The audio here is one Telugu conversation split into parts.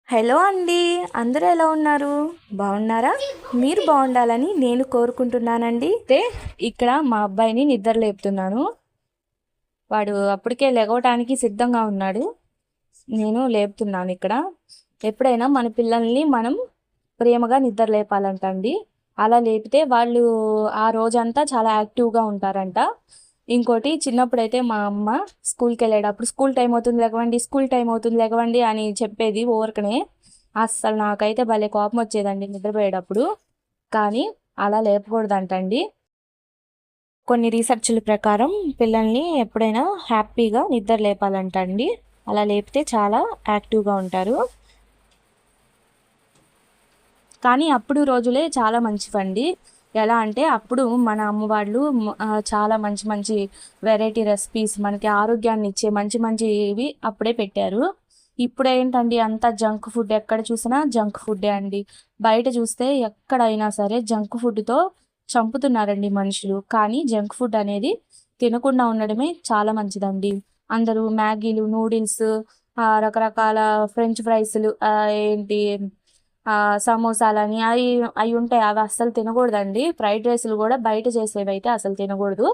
హలో అండి. అందరూ ఎలా ఉన్నారు? బాగున్నారా? మీరు బాగుండాలని నేను కోరుకుంటున్నానండి. ఇక్కడ మా అబ్బాయిని నిద్ర లేపుతున్నాను. వాడు అప్పటికే లెగవటానికి సిద్ధంగా ఉన్నాడు. నేను లేపుతున్నాను ఇక్కడ. ఎప్పుడైనా మన పిల్లల్ని మనం ప్రేమగా నిద్ర లేపాలంటండి. అలా లేపితే వాళ్ళు ఆ రోజంతా చాలా యాక్టివ్గా ఉంటారంట. ఇంకోటి, చిన్నప్పుడైతే మా అమ్మ స్కూల్కి వెళ్ళేటప్పుడు స్కూల్ టైం అవుతుంది లెగవండి, స్కూల్ టైం అవుతుంది లెగవండి అని చెప్పేది ఊరకనే. అస్సలు నాకైతే భలే కోపం వచ్చేదండి నిద్రపోయేటప్పుడు. కానీ అలా లేపకూడదంటండి. కొన్ని రీసెర్చ్ల ప్రకారం పిల్లల్ని ఎప్పుడైనా హ్యాపీగా నిద్ర లేపాలంటండి. అలా లేపితే చాలా యాక్టివ్గా ఉంటారు. కానీ అప్పుడు రోజులే చాలా మంచివండి. ఎలా అంటే అప్పుడు మన అమ్మ వాళ్ళు చాలా మంచి మంచి వెరైటీ రెసిపీస్, మనకి ఆరోగ్యాన్ని ఇచ్చే మంచి మంచివి అప్పుడే పెట్టారు. ఇప్పుడు ఏంటండి అంతా జంక్ ఫుడ్, ఎక్కడ చూసినా జంక్ ఫుడ్డే అండి. బయట చూస్తే ఎక్కడైనా సరే జంక్ ఫుడ్తో చంపుతున్నారండి మనుషులు. కానీ జంక్ ఫుడ్ అనేది తినకుండా ఉండడమే చాలా మంచిదండి. అందరూ మ్యాగీలు, నూడిల్స్, రకరకాల ఫ్రెంచ్ ఫ్రైస్లు, ఏంటి సమోసాలని అవి అవి ఉంటాయి. అవి అస్సలు తినకూడదండి. ఫ్రైడ్ రైస్లు కూడా బయట చేసేవి అయితే అసలు తినకూడదు.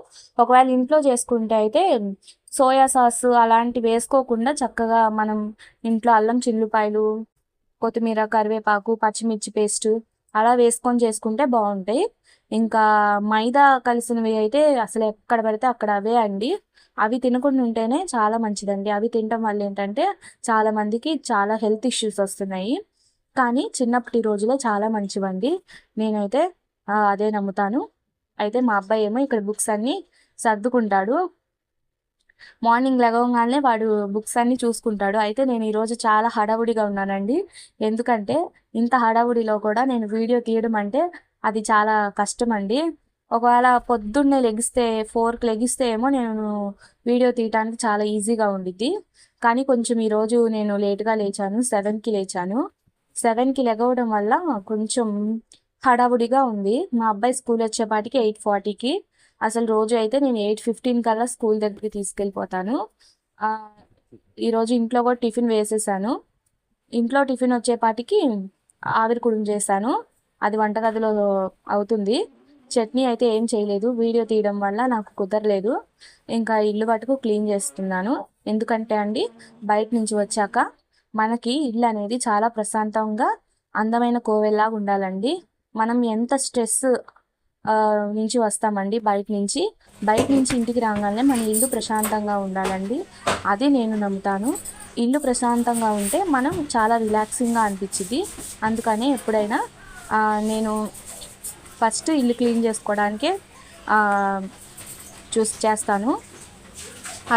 ఒకవేళ ఇంట్లో చేసుకుంటే అయితే సోయా సాస్ అలాంటివి వేసుకోకుండా చక్కగా మనం ఇంట్లో అల్లం చిల్లిపాయలు, కొత్తిమీర, కరివేపాకు, పచ్చిమిర్చి పేస్ట్ అలా వేసుకొని చేసుకుంటే బాగుంటాయి. ఇంకా మైదా కలిసినవి అయితే అసలు ఎక్కడ పడితే అక్కడ అవే అండి. అవి తినకుండా ఉంటేనే చాలా మంచిదండి. అవి తినటం వల్ల ఏంటంటే చాలా మందికి చాలా హెల్త్ ఇష్యూస్ వస్తున్నాయి. కానీ చిన్నప్పటి రోజులే చాలా మంచివండి. నేనైతే అదే నమ్ముతాను. అయితే మా అబ్బాయి ఏమో ఇక్కడ బుక్స్ అన్నీ సర్దుకుంటాడు. మార్నింగ్ లెగవగానే వాడు బుక్స్ అన్నీ చూసుకుంటాడు. అయితే నేను ఈరోజు చాలా హడావుడిగా ఉన్నానండి. ఎందుకంటే ఇంత హడావుడిలో కూడా నేను వీడియో తీయడం అంటే అది చాలా కష్టం అండి. ఒకవేళ పొద్దున్నే లెగిస్తే 4కి లెగిస్తే ఏమో నేను వీడియో తీయటానికి చాలా ఈజీగా ఉండిద్ది. కానీ కొంచెం ఈరోజు నేను లేట్గా లేచాను. 7కి లేచాను. 7కి లెగవడం వల్ల కొంచెం హడావుడిగా ఉంది. మా అబ్బాయి స్కూల్ వచ్చేపాటికి 8:40కి. అసలు రోజు అయితే నేను 8:15 కల్లా స్కూల్ దగ్గరికి తీసుకెళ్ళిపోతాను. ఈరోజు ఇంట్లో కూడా టిఫిన్ వేసేసాను. ఇంట్లో టిఫిన్ వచ్చేపాటికి ఆవిరి కుడుము చేశాను. అది వంటగదిలో అవుతుంది. చట్నీ అయితే ఏం చేయలేదు. వీడియో తీయడం వల్ల నాకు కుదరలేదు. ఇంకా ఇల్లు మటుకు క్లీన్ చేస్తున్నాను. ఎందుకంటే అండి, బయట నుంచి వచ్చాక మనకి ఇల్లు అనేది చాలా ప్రశాంతంగా అందమైన కోవెల్లాగా ఉండాలండి. మనం ఎంత స్ట్రెస్ నుంచి వస్తామండి బయట నుంచి ఇంటికి రాగానే మన ఇల్లు ప్రశాంతంగా ఉండాలండి. అది నేను నమ్ముతాను. ఇల్లు ప్రశాంతంగా ఉంటే మనం చాలా రిలాక్సింగ్గా అనిపించింది. అందుకని ఎప్పుడైనా నేను ఫస్ట్ ఇల్లు క్లీన్ చేసుకోవడానికే చేస్తాను.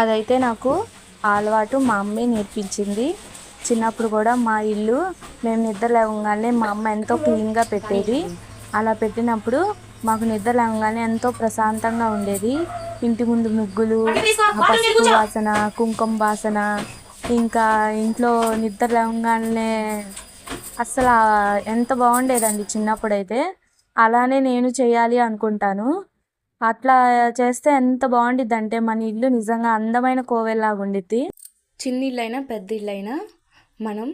అదైతే నాకు అలవాటు మా అమ్మే నేర్పించింది. చిన్నప్పుడు కూడా మా ఇల్లు మేము నిద్ర లేవగానే మా అమ్మ ఎంతో క్లీన్గా పెట్టేది. అలా పెట్టినప్పుడు మాకు నిద్ర లేవగానే ఎంతో ప్రశాంతంగా ఉండేది. ఇంటి ముందు ముగ్గులు, పసుపు వాసన, కుంకుమ వాసన, ఇంకా ఇంట్లో నిద్ర లేవగానే అస్సలు ఎంత బాగుండేదండి చిన్నప్పుడైతే. అలానే నేను చేయాలి అనుకుంటాను. అట్లా చేస్తే ఎంత బాగుండిద్దంటే మన ఇల్లు నిజంగా అందమైన కోవెల్లాగా ఉండిద్ది. చిన్న ఇల్లైనా పెద్ద ఇల్లైనా మనం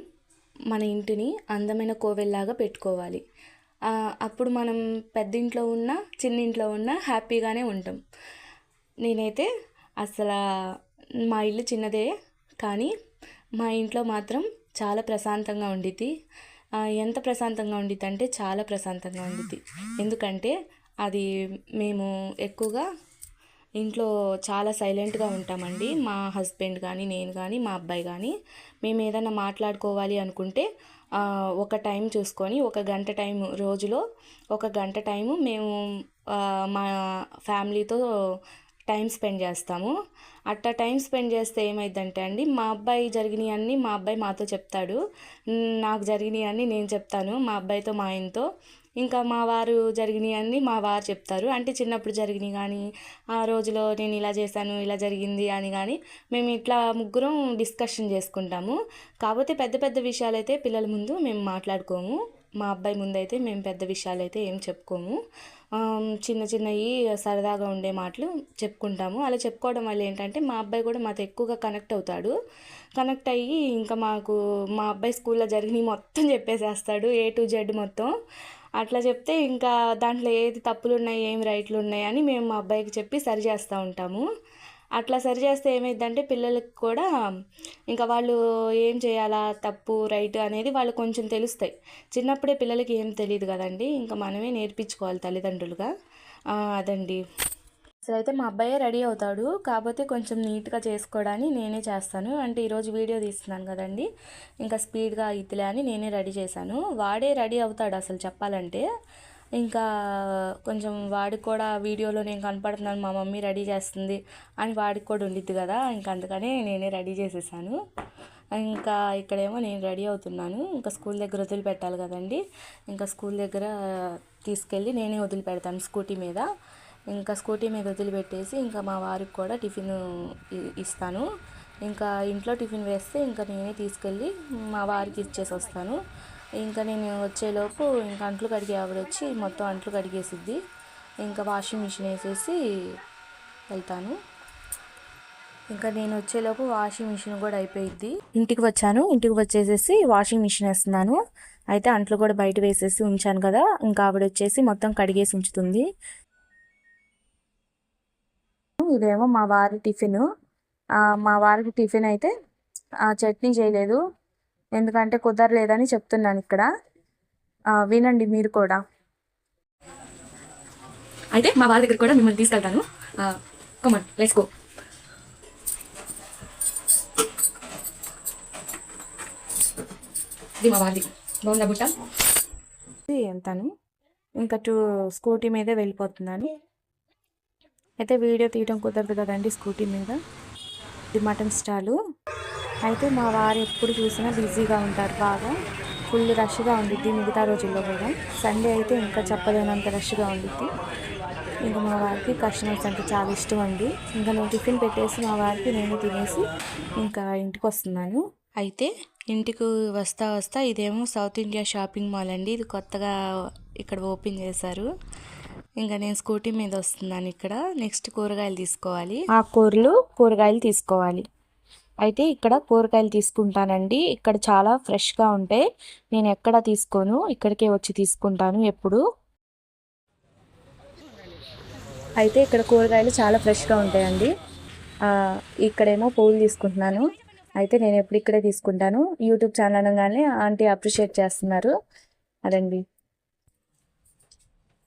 మన ఇంటిని అందమైన కోవెల్లాగా పెట్టుకోవాలి. అప్పుడు మనం పెద్ద ఇంట్లో ఉన్నా చిన్న ఇంట్లో ఉన్నా హ్యాపీగానే ఉంటాం. నేనైతే అసలు మా ఇల్లు చిన్నదే కానీ మా ఇంట్లో మాత్రం చాలా ప్రశాంతంగా ఉండిద్ది. ఎంత ప్రశాంతంగా ఉండిద్ది అంటే చాలా ప్రశాంతంగా ఉండిద్ది. ఎందుకంటే అది మేము ఎక్కువగా ఇంట్లో చాలా సైలెంట్గా ఉంటామండి. మా హస్బెండ్ కానీ, నేను కానీ, మా అబ్బాయి కానీ మేము ఏదైనా మాట్లాడుకోవాలి అనుకుంటే ఒక టైం చూసుకొని ఒక గంట టైం, రోజులో ఒక గంట టైము మేము మా ఫ్యామిలీతో టైం స్పెండ్ చేస్తాము. అట్టా టైం స్పెండ్ చేస్తే ఏమైందంటే అండి, మా అబ్బాయి జరిగినవన్నీ మా అబ్బాయి మాతో చెప్తాడు, నాకు జరిగినవన్నీ నేను చెప్తాను మా అబ్బాయితో, మా ఆయనతో. ఇంకా మా వారు జరిగినవన్నీ మా వారు చెప్తారు. అంటే చిన్నప్పుడు జరిగినవి కానీ, ఆ రోజులో నేను ఇలా చేశాను, ఇలా జరిగింది అని కానీ మేము ఇట్లా ముగ్గురం డిస్కషన్ చేసుకుంటాము. కాకపోతే పెద్ద పెద్ద విషయాలైతే పిల్లల ముందు మేము మాట్లాడుకోము. మా అబ్బాయి ముందైతే మేము పెద్ద విషయాలైతే ఏం చెప్పుకోము. చిన్న చిన్నవి సరదాగా ఉండే మాటలు చెప్పుకుంటాము. అలా చెప్పుకోవడం వల్ల ఏంటంటే మా అబ్బాయి కూడా మాతో ఎక్కువగా కనెక్ట్ అవుతాడు. కనెక్ట్ అయ్యి ఇంకా మా అబ్బాయి స్కూల్లో జరిగినవి మొత్తం చెప్పేసేస్తాడు, A to Z మొత్తం. అట్లా చెప్తే ఇంకా దాంట్లో ఏది తప్పులు ఉన్నాయి, ఏం రైట్లు ఉన్నాయి అని మేము మా అబ్బాయికి చెప్పి సరి చేస్తూ ఉంటాము. అట్లా సరి చేస్తే ఏమైందంటే పిల్లలకి కూడా ఇంకా వాళ్ళు ఏం చేయాలా, తప్పు రైట్ అనేది వాళ్ళు కొంచెం తెలుస్తాయి. చిన్నప్పుడే పిల్లలకి ఏం తెలియదు కదండి, ఇంకా మనమే నేర్పించుకోవాలి తల్లిదండ్రులుగా. అదండి. అసలైతే మా అబ్బాయే రెడీ అవుతాడు, కాకపోతే కొంచెం నీట్గా చేసుకోవడానికి నేనే చేస్తాను. అంటే ఈరోజు వీడియో తీస్తున్నాను కదండి, ఇంకా స్పీడ్గా అయితలే అని నేనే రెడీ చేశాను. వాడే రెడీ అవుతాడు అసలు చెప్పాలంటే. ఇంకా కొంచెం వాడికి కూడా వీడియోలో నేను కనపడుతున్నాను, మా మమ్మీ రెడీ చేస్తుంది అని వాడికి కూడా ఉండిద్ది కదా, ఇంకా అందుకనే నేనే రెడీ చేసేసాను. ఇంకా ఇక్కడేమో నేను రెడీ అవుతున్నాను. ఇంకా స్కూల్ దగ్గర వదిలిపెట్టాలి కదండి, ఇంకా స్కూల్ దగ్గర తీసుకెళ్ళి నేనే వదిలిపెడతాను స్కూటీ మీద. ఇంకా స్కూటీ మీద వదిలిపెట్టేసి ఇంకా మా వారికి కూడా టిఫిన్ ఇస్తాను. ఇంకా ఇంట్లో టిఫిన్ వేస్తే ఇంకా నేనే తీసుకెళ్ళి మా వారికి ఇచ్చేసి వస్తాను. ఇంకా నేను వచ్చేలోపు ఇంకా అంట్లు కడిగే ఆవిడ వచ్చి మొత్తం అంట్లు కడిగేసిద్ది. ఇంకా వాషింగ్ మిషన్ వేసేసి వెళ్తాను. ఇంకా నేను వచ్చేలోపు వాషింగ్ మిషన్ కూడా అయిపోయిద్ది. ఇంటికి వచ్చేసేసి వాషింగ్ మిషన్ వేస్తున్నాను. అయితే అంట్లు కూడా బయట వేసేసి ఉంచాను కదా, ఇంకా ఆవిడ వచ్చేసి మొత్తం కడిగేసి ఉంచుతుంది. ఇదేమో మా వారి టిఫిన్. మా వారికి టిఫిన్ అయితే చట్నీ చేయలేదు, ఎందుకంటే కుదరలేదని చెప్తున్నాను ఇక్కడ. వినండి మీరు కూడా. అయితే మా వారి దగ్గర కూడా మిమ్మల్ని తీసుకెళ్తాను. Come on let's go. ఇది మా వారిది బాగుందా బుట్ట. వెళ్తాను ఇంకా స్కూటీ మీదే వెళ్ళిపోతున్నాను. అయితే వీడియో తీయడం కుదరదు కదండి స్కూటీ మీద. ఇది మటన్ స్టాలు. అయితే మా వారు ఎప్పుడు చూసినా బిజీగా ఉంటారు, బాగా ఫుల్ రష్గా ఉండిద్ది మిగతా రోజుల్లో కూడా. సండే అయితే ఇంకా చెప్పలేనంత రష్గా ఉండిద్ది. ఇంకా మా వారికి కస్టమర్స్ అంటే చాలా ఇష్టం అండి. ఇంకా నేను టిఫిన్ పెట్టేసి మా వారికి నేను తినేసి ఇంకా ఇంటికి వస్తున్నాను. అయితే ఇంటికి వస్తా ఇదేమో సౌత్ ఇండియా షాపింగ్ మాల్ అండి, ఇది కొత్తగా ఇక్కడ ఓపెన్ చేశారు. ఇంకా నేను స్కూటీ మీద వస్తున్నాను. ఇక్కడ నెక్స్ట్ కూరగాయలు తీసుకోవాలి, కూరగాయలు తీసుకోవాలి. అయితే ఇక్కడ కూరగాయలు తీసుకుంటానండి. ఇక్కడ చాలా ఫ్రెష్గా ఉంటాయి, నేను ఎక్కడ తీసుకోను, ఇక్కడికే వచ్చి తీసుకుంటాను ఎప్పుడు. అయితే ఇక్కడ కూరగాయలు చాలా ఫ్రెష్గా ఉంటాయండి. ఇక్కడేమో పూలు తీసుకుంటున్నాను. అయితే నేను ఎప్పుడు ఇక్కడే తీసుకుంటాను. యూట్యూబ్ ఛానల్ అనగానే ఆంటీ అప్రిషియేట్ చేస్తున్నారు. అదండి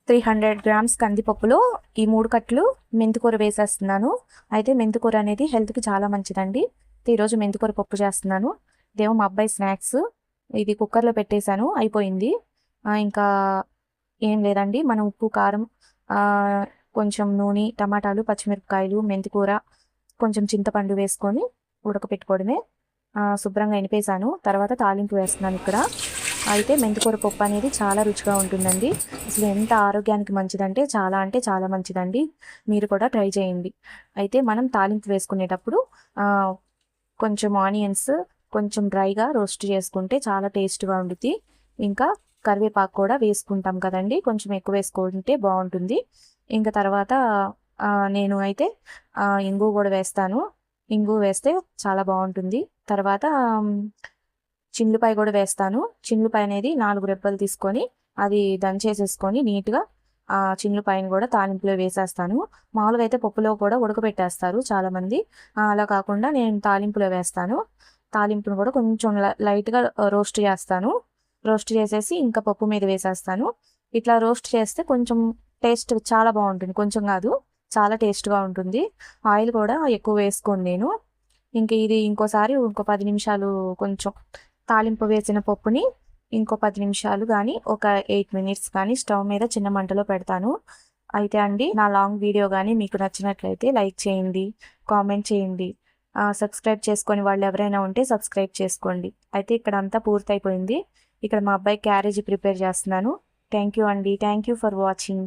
300 grams కందిపప్పులో ఈ 3 కట్టలు మెంతికూర వేసేస్తున్నాను. అయితే మెంతికూర అనేది హెల్త్కి చాలా మంచిదండి. ఈరోజు మెంతికూర పప్పు చేస్తున్నాను. ఇదేమో మా అబ్బాయి స్నాక్స్. ఇది కుక్కర్లో పెట్టేశాను, అయిపోయింది. ఇంకా ఏం లేదండి, మనం ఉప్పు కారం కొంచెం నూనె, టమాటాలు, పచ్చిమిరపకాయలు, మెంతికూర, కొంచెం చింతపండు వేసుకొని ఉడకపెట్టుకోవడమే. శుభ్రంగా ఎనిపేసాను. తర్వాత తాలింపు వేస్తున్నాను ఇక్కడ. అయితే మెంతికూర పప్పు అనేది చాలా రుచిగా ఉంటుందండి. అసలు ఎంత ఆరోగ్యానికి మంచిదంటే చాలా మంచిదండి. మీరు కూడా ట్రై చేయండి. అయితే మనం తాలింపు వేసుకునేటప్పుడు కొంచెం ఆనియన్స్ కొంచెం డ్రైగా రోస్ట్ చేసుకుంటే చాలా టేస్ట్గా ఉంటుంది. ఇంకా కరివేపాకు కూడా వేసుకుంటాం కదండి, కొంచెం ఎక్కువ వేసుకుంటే బాగుంటుంది. ఇంకా తర్వాత నేను అయితే ఇంగు కూడా వేస్తాను. ఇంగు వేస్తే చాలా బాగుంటుంది. తర్వాత చిన్నుపాయ కూడా వేస్తాను. చిన్నుపాయ అనేది 4 రెబ్బలు తీసుకొని అది దంచేసేసుకొని నీట్గా చిన్నుపాయను కూడా తాలింపులో వేసేస్తాను. మామూలుగా అయితే పప్పులో కూడా ఉడకబెట్టేస్తారు చాలామంది, అలా కాకుండా నేను తాలింపులో వేస్తాను. తాలింపును కూడా కొంచెం లైట్గా రోస్ట్ చేస్తాను. రోస్ట్ చేసేసి ఇంకా పప్పు మీద వేసేస్తాను. ఇట్లా రోస్ట్ చేస్తే కొంచెం టేస్ట్ చాలా బాగుంటుంది, కొంచెం కాదు చాలా టేస్ట్గా ఉంటుంది. ఆయిల్ కూడా ఎక్కువ వేసుకోను నేను. ఇది ఇంకోసారి ఇంకో 10 నిమిషాలు కొంచెం తాలింపు వేసిన పప్పుని ఇంకో 10 నిమిషాలు కానీ ఒక 8 minutes కానీ స్టవ్ మీద చిన్న మంటలో పెడతాను. అయితే అండి, నా లాంగ్ వీడియో కానీ మీకు నచ్చినట్లయితే లైక్ చేయండి, కామెంట్ చేయండి. సబ్స్క్రైబ్ చేసుకొని వాళ్ళు ఎవరైనా ఉంటే సబ్స్క్రైబ్ చేసుకోండి. అయితే ఇక్కడ అంతా పూర్తయిపోయింది. ఇక్కడ మా అబ్బాయి క్యారేజీ ప్రిపేర్ చేస్తున్నాను. థ్యాంక్ యూ అండి, థ్యాంక్ యూ ఫర్ వాచింగ్.